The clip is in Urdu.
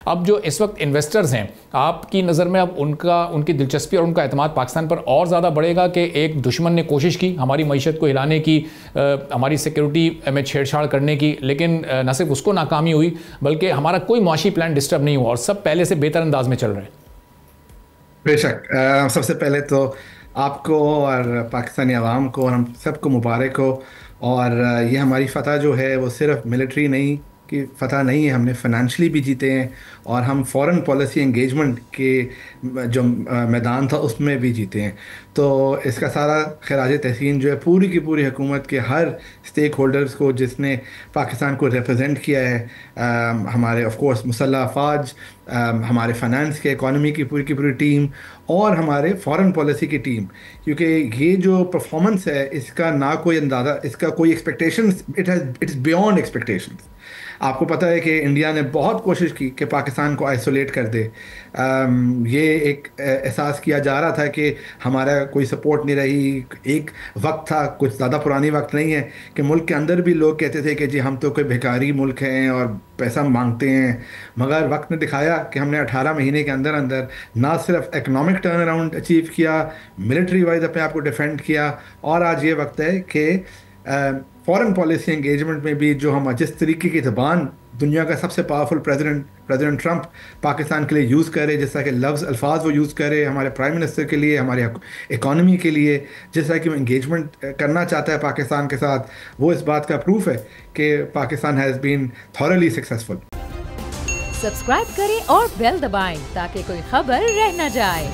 اب جو اس وقت انویسٹرز ہیں آپ کی نظر میں اب ان کی دلچسپی اور ان کا اعتماد پاکستان پر اور زیادہ بڑھے گا کہ ایک دشمن نے کوشش کی ہماری معیشت کو ہلانے کی، ہماری سیکیورٹی میں چھیڑ چھاڑ کرنے کی، لیکن نہ صرف اس کو ناکامی ہوئی بلکہ ہمارا کوئی معاشی پلان ڈسٹرب نہیں ہوا اور سب پہلے سے بہتر انداز میں چل رہے ہیں؟ بے شک، سب سے پہلے تو آپ کو اور پاکستانی عوام کو اور ہم سب کو مبارک ہو. اور یہ ہماری فتح جو ہے وہ صرف ملٹری نہیں کی فتح نہیں ہے، ہم نے فائنینشلی بھی جیتے ہیں اور ہم فورن پالیسی انگیجمنٹ کے جو میدان تھا اس میں بھی جیتے ہیں. تو اس کا سارا خراج تحسین جو ہے پوری کی پوری حکومت کے ہر اسٹیک ہولڈرز کو جس نے پاکستان کو ریپرزینٹ کیا ہے، ہمارے آف کورس مسلح افواج، ہمارے فائنانس کے اکانومی کی پوری ٹیم اور ہمارے فارن پالیسی کی ٹیم. کیونکہ یہ جو پرفارمنس ہے اس کا نہ کوئی اندازہ، اس کا کوئی ایکسپیکٹیشنز، اٹس بیونڈ ایکسپیکٹیشنز. آپ کو پتہ ہے کہ انڈیا نے بہت کوشش کی کہ پاکستان کو آئسولیٹ کر دے. یہ ایک احساس کیا جا رہا تھا کہ ہمارا کوئی سپورٹ نہیں رہی. ایک وقت تھا، کچھ زیادہ پرانی وقت نہیں ہے، کہ ملک کے اندر بھی لوگ کہتے تھے کہ جی ہم تو کوئی بھکاری ملک ہیں اور پیسہ مانگتے ہیں. مگر وقت نے دکھایا کہ ہم نے 18 مہینے کے اندر نہ صرف اکنامک ٹرن اراؤنڈ اچیو کیا، ملٹری وائز اپنے آپ کو ڈیفینڈ کیا، اور آج یہ وقت ہے کہ فارن پالیسی انگیجمنٹ میں بھی جو ہم جس طریقے کی زبان دنیا کا سب سے پاورفل پریزیڈنٹ ٹرمپ پاکستان کے لیے یوز کرے، جس طرح کے الفاظ وہ یوز کرے ہمارے پرائم منسٹر کے لیے، ہمارے اکانومی کے لیے، جس طرح کی وہ انگیجمنٹ کرنا چاہتا ہے پاکستان کے ساتھ، وہ اس بات کا پروف ہے کہ Pakistan has been thoroughly successful. Subscribe کریں اور بیل دبائیں تاکہ کوئی خبر رہ نہ جائے.